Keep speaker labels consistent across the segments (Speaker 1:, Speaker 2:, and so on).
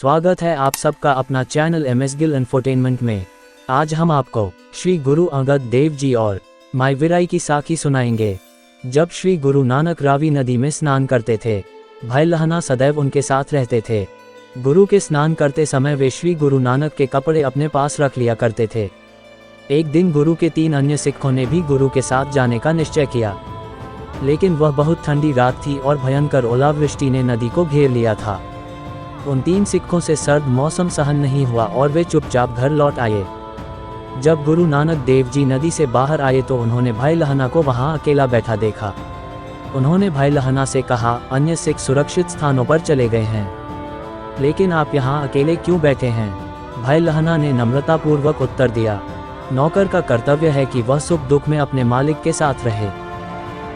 Speaker 1: स्वागत है आप सबका अपना चैनल MS गिल इंफोटेनमेंट में। आज हम आपको श्री गुरु अंगद देव जी और मायविराई की साखी सुनाएंगे। जब श्री गुरु नानक रावी नदी में स्नान करते थे, भाई लहना सदैव उनके साथ रहते थे। गुरु के स्नान करते समय वे श्री गुरु नानक के कपड़े अपने पास रख लिया करते थे। एक दिन गुरु के 3 अन्य सिखों ने भी गुरु के साथ जाने का निश्चय किया, लेकिन वह बहुत ठंडी रात थी और भयंकर ओलावृष्टि ने नदी को घेर लिया था। उन 3 सिखों से सर्द मौसम सहन नहीं हुआ और वे चुपचाप घर लौट आए। जब गुरु नानक देव जी नदी से बाहर आए तो उन्होंने भाई लहना को वहां अकेला बैठा देखा। उन्होंने भाई लहना से कहा, अन्य सिख सुरक्षित स्थानों पर चले गए हैं, लेकिन आप यहाँ अकेले क्यों बैठे हैं? भाई लहना ने नम्रतापूर्वक उत्तर दिया, नौकर का कर्तव्य है कि वह सुख दुख में अपने मालिक के साथ रहे।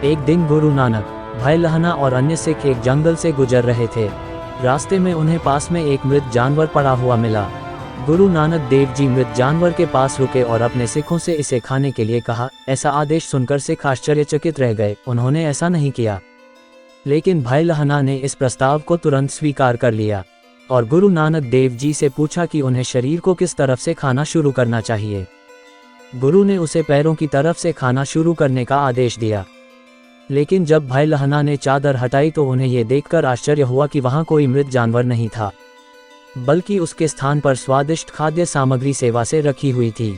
Speaker 1: एक दिन गुरु नानक, भाई लहना और अन्य सिख एक जंगल से गुजर रहे थे। रास्ते में उन्हें पास में एक मृत जानवर पड़ा हुआ मिला। गुरु नानक देव जी मृत जानवर के पास रुके और अपने सिखों से इसे खाने के लिए कहा। ऐसा आदेश सुनकर सिख आश्चर्यचकित रह गए। उन्होंने ऐसा नहीं किया, लेकिन भाई लहना ने इस प्रस्ताव को तुरंत स्वीकार कर लिया और गुरु नानक देव जी से पूछा कि उन्हें शरीर को किस तरफ से खाना शुरू करना चाहिए। गुरु ने उसे पैरों की तरफ से खाना शुरू करने का आदेश दिया, लेकिन जब भाई लहना ने चादर हटाई तो उन्हें यह देखकर आश्चर्य हुआ कि वहां कोई मृत जानवर नहीं था, बल्कि उसके स्थान पर स्वादिष्ट खाद्य सामग्री सेवा से रखी हुई थी।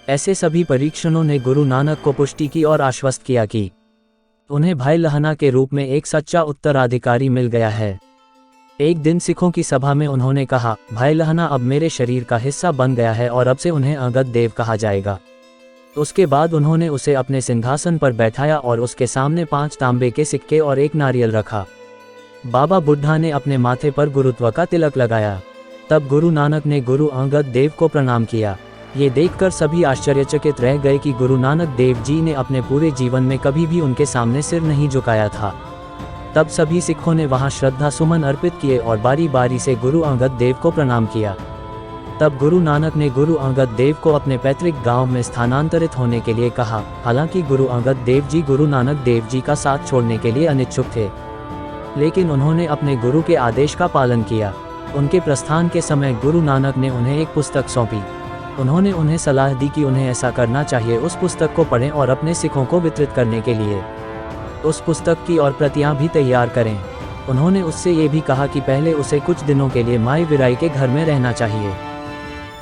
Speaker 1: ऐसे सभी परीक्षणों ने गुरु नानक को पुष्टि की और आश्वस्त किया कि उन्हें भाई लहना के रूप में एक सच्चा उत्तराधिकारी मिल गया है। एक दिन सिखों की सभा में उन्होंने कहा, भाई लहना अब मेरे शरीर का हिस्सा बन गया है और अब से उन्हें अंगद देव कहा जाएगा। उसके बाद उन्होंने उसे अपने सिंहासन पर बैठाया और उसके सामने 5 तांबे के सिक्के और एक नारियल रखा। बाबा बुढ़ा ने अपने माथे पर गुरुत्व का तिलक लगाया। तब गुरु नानक ने गुरु अंगद देव को प्रणाम किया। ये देखकर सभी आश्चर्यचकित रह गए कि गुरु नानक देव जी ने अपने पूरे जीवन में कभी भी उनके सामने सिर नहीं झुकाया था। तब सभी सिखों ने वहां श्रद्धा सुमन अर्पित किए और बारी बारी से गुरु अंगद देव को प्रणाम किया। तब गुरु नानक ने गुरु अंगद देव को अपने पैतृक गांव में स्थानांतरित होने के लिए कहा। हालांकि गुरु अंगद देव जी गुरु नानक देव जी का साथ छोड़ने के लिए अनिच्छुक थे, लेकिन उन्होंने अपने गुरु के आदेश का पालन किया। उनके प्रस्थान के समय गुरु नानक ने उन्हें एक पुस्तक सौंपी। उन्होंने उन्हें सलाह दी कि उन्हें ऐसा करना चाहिए, उस पुस्तक को पढ़ें और अपने सिखों को वितरित करने के लिए उस पुस्तक की और प्रतियां भी तैयार करें। उन्होंने उससे ये भी कहा कि पहले उसे कुछ दिनों के लिए मायविराई के घर में रहना चाहिए।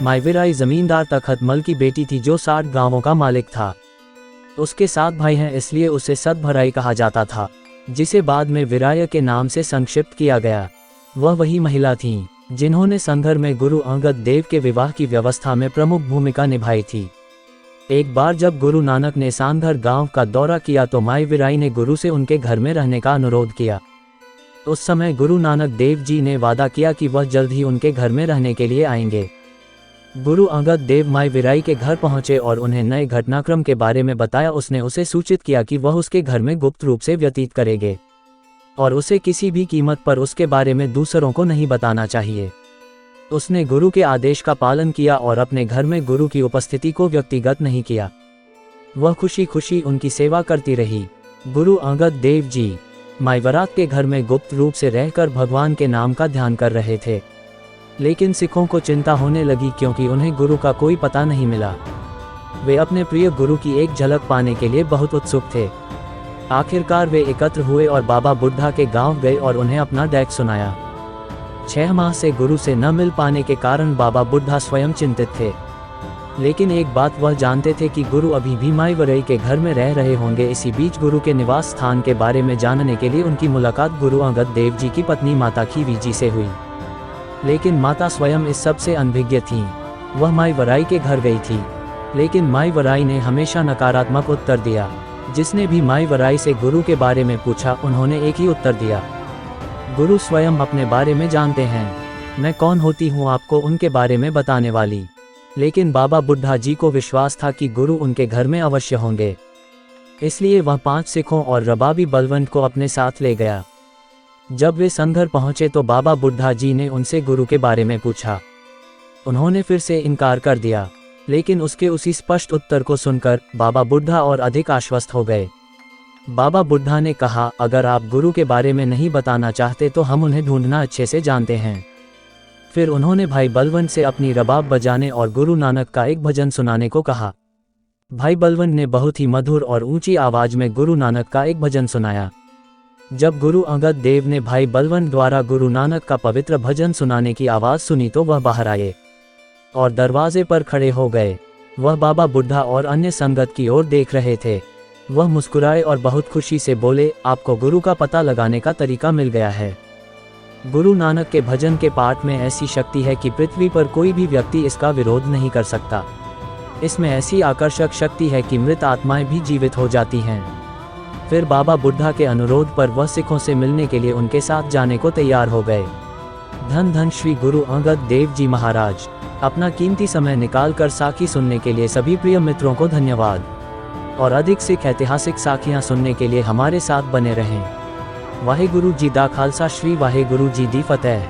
Speaker 1: मायविराई जमींदार तखतमल की बेटी थी जो 60 गांवों का मालिक था। उसके 7 भाई हैं, इसलिए उसे सतभराई कहा जाता था, जिसे बाद में विराय के नाम से संक्षिप्त किया गया। वह वही महिला थीं जिन्होंने संघर में गुरु अंगद देव के विवाह की व्यवस्था में प्रमुख भूमिका निभाई थी। एक बार जब गुरु नानक ने सांघर गांव का दौरा किया तो मायविराई ने गुरु से उनके घर में रहने का अनुरोध किया। उस समय गुरु नानक देव जी ने वादा किया कि वह जल्द ही उनके घर में रहने के लिए आएंगे। गुरु अंगद देव मायविराई के घर पहुंचे और उन्हें नए घटनाक्रम के बारे में बताया। उसने उसे सूचित किया कि वह उसके घर में गुप्त रूप से व्यतीत करेंगे और उसे किसी भी कीमत पर उसके बारे में दूसरों को नहीं बताना चाहिए। उसने गुरु के आदेश का पालन किया और अपने घर में गुरु की उपस्थिति को व्यक्तिगत नहीं किया। वह खुशी खुशी उनकी सेवा करती रही। गुरु अंगद देव जी मायवरात के घर में गुप्त रूप से रहकर भगवान के नाम का ध्यान कर रहे थे, लेकिन सिखों को चिंता होने लगी क्योंकि उन्हें गुरु का कोई पता नहीं मिला। वे अपने प्रिय गुरु की एक झलक पाने के लिए बहुत उत्सुक थे। आखिरकार वे एकत्र हुए और बाबा बुढ़ा के गांव गए और उन्हें अपना डैक सुनाया। 6 माह से गुरु से न मिल पाने के कारण बाबा बुढ़ा स्वयं चिंतित थे, लेकिन एक बात वह जानते थे कि गुरु अभी भी मायविराई के घर में रह रहे होंगे। इसी बीच गुरु के निवास स्थान के बारे में जानने के लिए उनकी मुलाकात गुरु अंगद देव जी की पत्नी माता खीवी जी से हुई, लेकिन माता स्वयं इस सब से अनभिज्ञ थीं। वह मायविराई के घर गई थी, लेकिन मायविराई ने हमेशा नकारात्मक उत्तर दिया। जिसने भी मायविराई से गुरु के बारे में पूछा, उन्होंने एक ही उत्तर दिया, गुरु स्वयं अपने बारे में जानते हैं, मैं कौन होती हूँ आपको उनके बारे में बताने वाली। लेकिन बाबा बुढ़ा जी को विश्वास था कि गुरु उनके घर में अवश्य होंगे, इसलिए वह 5 सिखों और रबाबी बलवंत को अपने साथ ले गया। जब वे संघर पहुंचे तो बाबा बुढ़ा जी ने उनसे गुरु के बारे में पूछा। उन्होंने फिर से इनकार कर दिया, लेकिन उसके उसी स्पष्ट उत्तर को सुनकर बाबा बुढ़ा और अधिक आश्वस्त हो गए। बाबा बुढ़ा ने कहा, अगर आप गुरु के बारे में नहीं बताना चाहते तो हम उन्हें ढूंढना अच्छे से जानते हैं। फिर उन्होंने भाई बलवंत से अपनी रबाब बजाने और गुरु नानक का एक भजन सुनाने को कहा। भाई बलवंत ने बहुत ही मधुर और ऊंची आवाज में गुरु नानक का एक भजन सुनाया। जब गुरु अंगद देव ने भाई बलवंत द्वारा गुरु नानक का पवित्र भजन सुनाने की आवाज़ सुनी तो वह बाहर आए और दरवाजे पर खड़े हो गए। वह बाबा बुढ़ा और अन्य संगत की ओर देख रहे थे। वह मुस्कुराए और बहुत खुशी से बोले, आपको गुरु का पता लगाने का तरीका मिल गया है। गुरु नानक के भजन के पाठ में ऐसी शक्ति है कि पृथ्वी पर कोई भी व्यक्ति इसका विरोध नहीं कर सकता। इसमें ऐसी आकर्षक शक्ति है कि मृत आत्माएं भी जीवित हो जाती हैं। फिर बाबा बुढ़ा के अनुरोध पर वह सिखों से मिलने के लिए उनके साथ जाने को तैयार हो गए। धन धन श्री गुरु अंगद देव जी महाराज। अपना कीमती समय निकालकर साखी सुनने के लिए सभी प्रिय मित्रों को धन्यवाद और अधिक सिख ऐतिहासिक साखियां सुनने के लिए हमारे साथ बने रहें। वाहेगुरु जी दा खालसा, श्री वाहेगुरु जी दी फतेह।